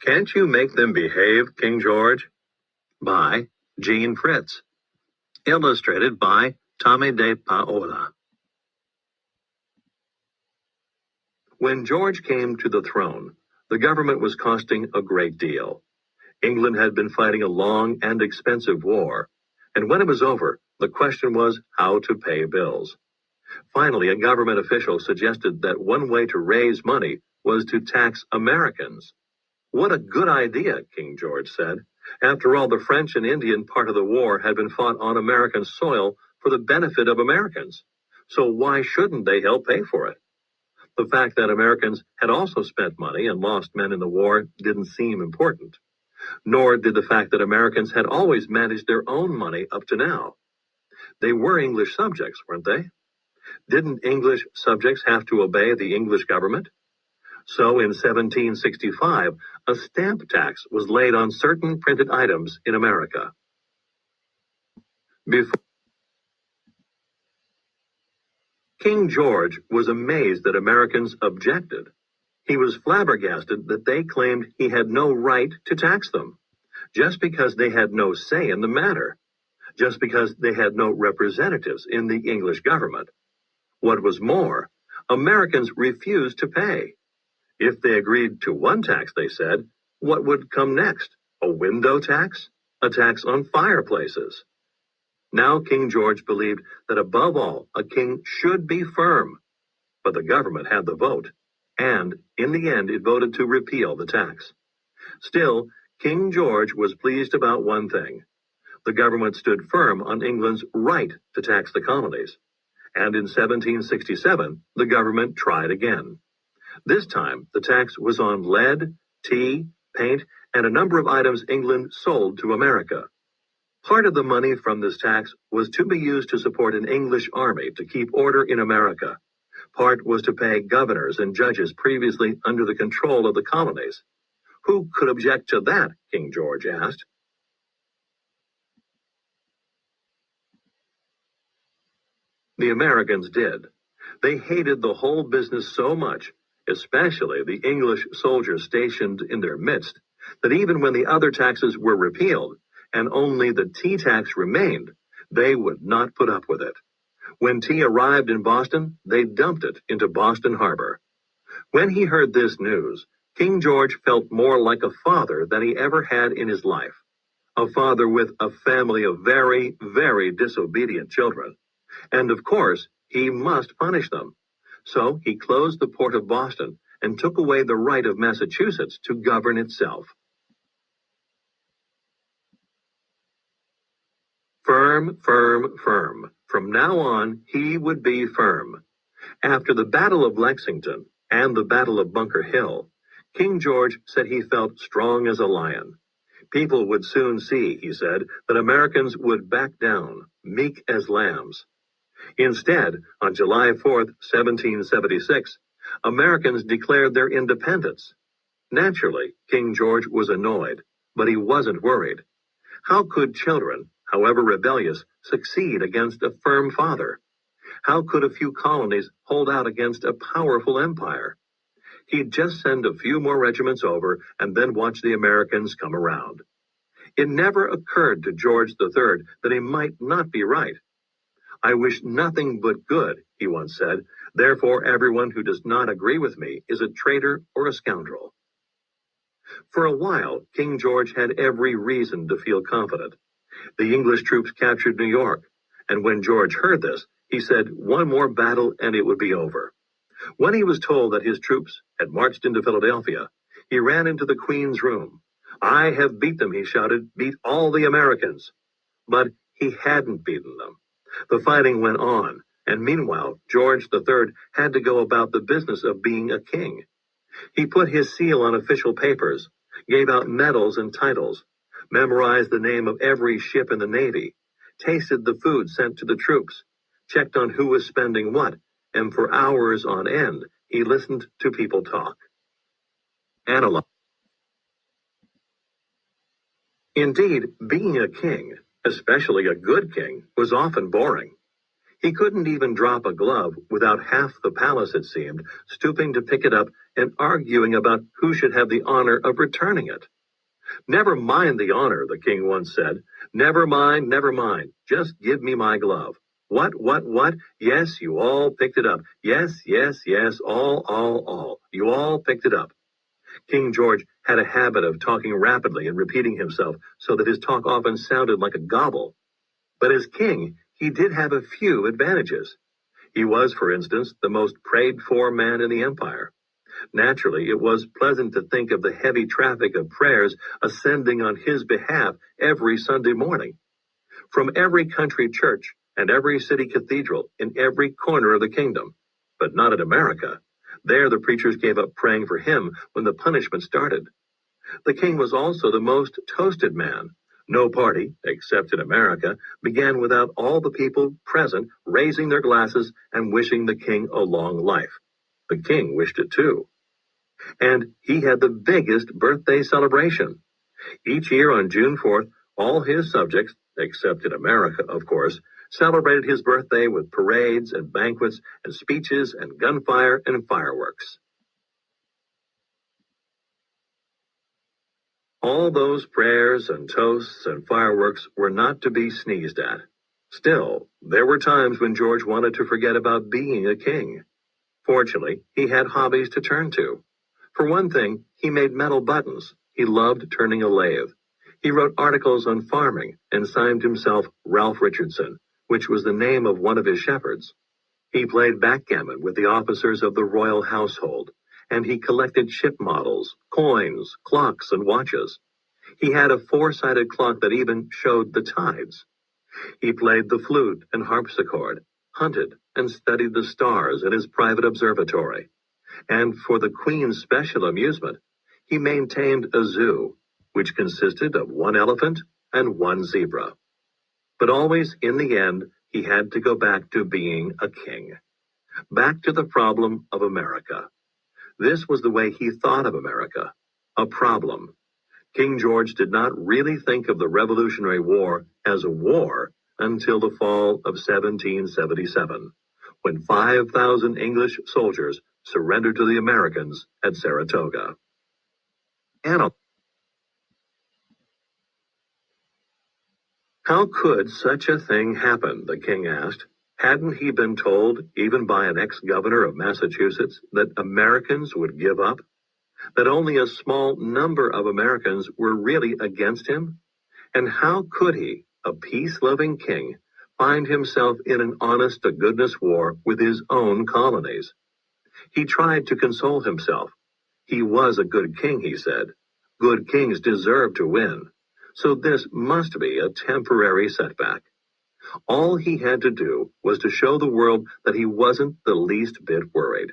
Can't You Make Them Behave, King George? By Jean Fritz. Illustrated by Tommy de Paola. When George came to the throne, the government was costing a great deal. England had been fighting a long and expensive war, and when it was over, the question was how to pay bills. Finally, a government official suggested that one way to raise money was to tax Americans. What a good idea, King George said. After all, the French and Indian part of the war had been fought on American soil for the benefit of Americans. So why shouldn't they help pay for it? The fact that Americans had also spent money and lost men in the war didn't seem important. Nor did the fact that Americans had always managed their own money up to now. They were English subjects, weren't they? Didn't English subjects have to obey the English government? So in 1765, a stamp tax was laid on certain printed items in America. King George was amazed that Americans objected. He was flabbergasted that they claimed he had no right to tax them, just because they had no say in the matter, just because they had no representatives in the English government. What was more, Americans refused to pay. If they agreed to one tax, they said, what would come next? A window tax? A tax on fireplaces? Now King George believed that above all, a king should be firm. But the government had the vote, and in the end it voted to repeal the tax. Still, King George was pleased about one thing. The government stood firm on England's right to tax the colonies. And in 1767, the government tried again. This time, the tax was on lead, tea, paint, and a number of items England sold to America. Part of the money from this tax was to be used to support an English army to keep order in America. Part was to pay governors and judges previously under the control of the colonies. Who could object to that? King George asked. The Americans did. They hated the whole business so much, especially the English soldiers stationed in their midst, that even when the other taxes were repealed and only the tea tax remained, they would not put up with it. When tea arrived in Boston, they dumped it into Boston Harbor. When he heard this news, King George felt more like a father than he ever had in his life. A father with a family of very, very disobedient children. And of course, he must punish them. So he closed the port of Boston and took away the right of Massachusetts to govern itself. Firm, firm, firm. From now on, he would be firm. After the Battle of Lexington and the Battle of Bunker Hill, King George said he felt strong as a lion. People would soon see, he said, that Americans would back down, meek as lambs. Instead, on July 4th, 1776, Americans declared their independence. Naturally, King George was annoyed, but he wasn't worried. How could children, however rebellious, succeed against a firm father? How could a few colonies hold out against a powerful empire? He'd just send a few more regiments over and then watch the Americans come around. It never occurred to George III that he might not be right. I wish nothing but good, he once said. Therefore, everyone who does not agree with me is a traitor or a scoundrel. For a while, King George had every reason to feel confident. The English troops captured New York, and when George heard this, he said one more battle and it would be over. When he was told that his troops had marched into Philadelphia, he ran into the Queen's room. I have beat them, he shouted, beat all the Americans. But he hadn't beaten them. The fighting went on, and meanwhile, George III had to go about the business of being a king. He put his seal on official papers, gave out medals and titles, memorized the name of every ship in the Navy, tasted the food sent to the troops, checked on who was spending what, and for hours on end, he listened to people talk. Analyze. Indeed, being a king, especially a good king, was often boring. He couldn't even drop a glove without half the palace, it seemed, stooping to pick it up and arguing about who should have the honor of returning it. Never mind the honor, the king once said. Never mind, never mind. Just give me my glove. What? Yes, you all picked it up. Yes, all. You all picked it up. King George had a habit of talking rapidly and repeating himself so that his talk often sounded like a gobble. But as king, he did have a few advantages. He was, for instance, the most prayed-for man in the empire. Naturally, it was pleasant to think of the heavy traffic of prayers ascending on his behalf every Sunday morning. From every country church and every city cathedral in every corner of the kingdom. But not in America. There the preachers gave up praying for him when the punishment started. The king was also the most toasted man. No party, except in America, began without all the people present raising their glasses and wishing the king a long life. The king wished it too. And he had the biggest birthday celebration. Each year on June 4th, all his subjects, except in America, of course, celebrated his birthday with parades and banquets and speeches and gunfire and fireworks. All those prayers and toasts and fireworks were not to be sneezed at. Still, there were times when George wanted to forget about being a king. Fortunately, he had hobbies to turn to. For one thing, he made metal buttons. He loved turning a lathe. He wrote articles on farming and signed himself Ralph Richardson, which was the name of one of his shepherds. He played backgammon with the officers of the royal household, and he collected ship models, coins, clocks, and watches. He had a four-sided clock that even showed the tides. He played the flute and harpsichord, hunted, and studied the stars in his private observatory. And for the Queen's special amusement, he maintained a zoo, which consisted of one elephant and one zebra. But always, in the end, he had to go back to being a king. Back to the problem of America. This was the way he thought of America. A problem. King George did not really think of the Revolutionary War as a war until the fall of 1777, when 5,000 English soldiers surrendered to the Americans at Saratoga. How could such a thing happen, the king asked. Hadn't he been told, even by an ex-governor of Massachusetts, that Americans would give up? That only a small number of Americans were really against him? And how could he, a peace-loving king, find himself in an honest-to-goodness war with his own colonies? He tried to console himself. He was a good king, he said. Good kings deserve to win. So this must be a temporary setback. All he had to do was to show the world that he wasn't the least bit worried.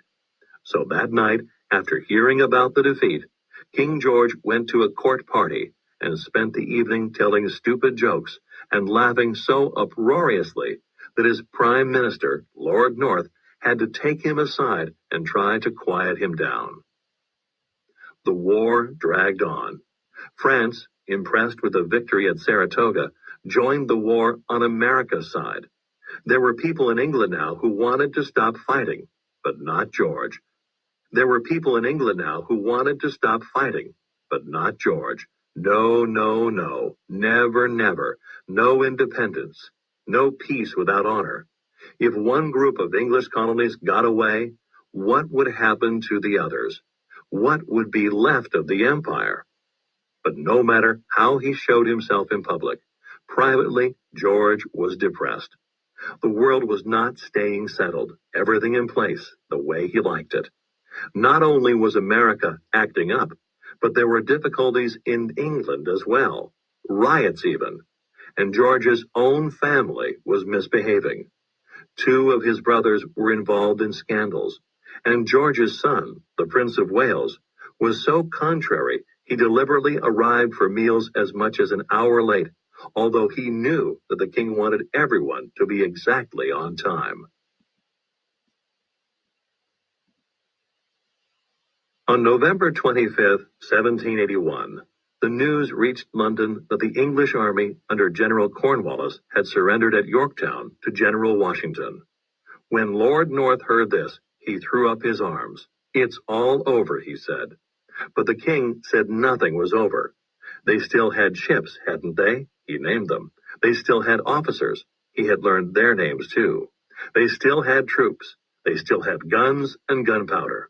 So that night, after hearing about the defeat, King George went to a court party and spent the evening telling stupid jokes and laughing so uproariously that his prime minister, Lord North, had to take him aside and try to quiet him down. The war dragged on. France, impressed with the victory at Saratoga, joined the war on America's side. There were people in England now who wanted to stop fighting, but not George. There were people in England now who wanted to stop fighting, but not George. No, never. No independence. No peace without honor. If one group of English colonies got away, what would happen to the others? What would be left of the empire? But no matter how he showed himself in public, privately, George was depressed. The world was not staying settled, everything in place, the way he liked it. Not only was America acting up, but there were difficulties in England as well, riots even, and George's own family was misbehaving. Two of his brothers were involved in scandals, and George's son, the Prince of Wales, was so contrary he deliberately arrived for meals as much as an hour late, although he knew that the king wanted everyone to be exactly on time. On November 25th, 1781, The news reached London that the English army under General Cornwallis had surrendered at Yorktown to General Washington. When Lord North heard this, he threw up his arms. "It's all over," he said. But the king said nothing was over. They still had ships, hadn't they? He named them. They still had officers. He had learned their names too. They still had troops. They still had guns and gunpowder.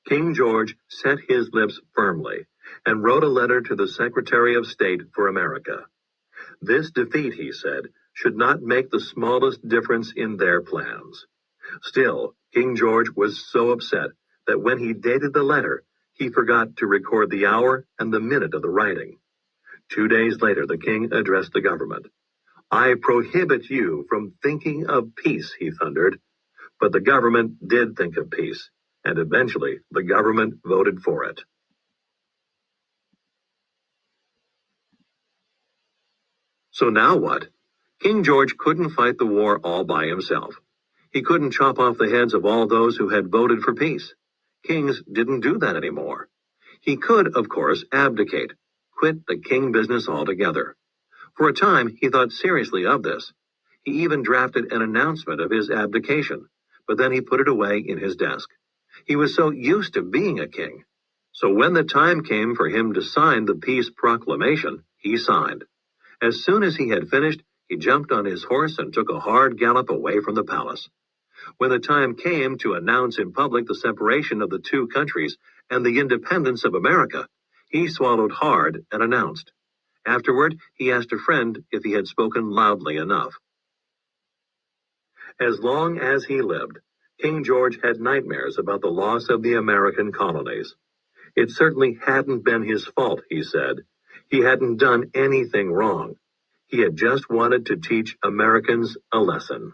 King George set his lips firmly and wrote a letter to the Secretary of State for America. This defeat, he said, should not make the smallest difference in their plans. Still, King George was so upset that when he dated the letter, he forgot to record the hour and the minute of the writing. 2 days later, the king addressed the government. "I prohibit you from thinking of peace," he thundered. But the government did think of peace, and eventually the government voted for it. So now what? King George couldn't fight the war all by himself. He couldn't chop off the heads of all those who had voted for peace. Kings didn't do that anymore. He could, of course, abdicate, quit the king business altogether. For a time, he thought seriously of this. He even drafted an announcement of his abdication, but then he put it away in his desk. He was so used to being a king. So when the time came for him to sign the peace proclamation, he signed. As soon as he had finished, he jumped on his horse and took a hard gallop away from the palace. When the time came to announce in public the separation of the two countries and the independence of America, he swallowed hard and announced. Afterward, he asked a friend if he had spoken loudly enough. As long as he lived, King George had nightmares about the loss of the American colonies. It certainly hadn't been his fault, he said. He hadn't done anything wrong. He had just wanted to teach Americans a lesson.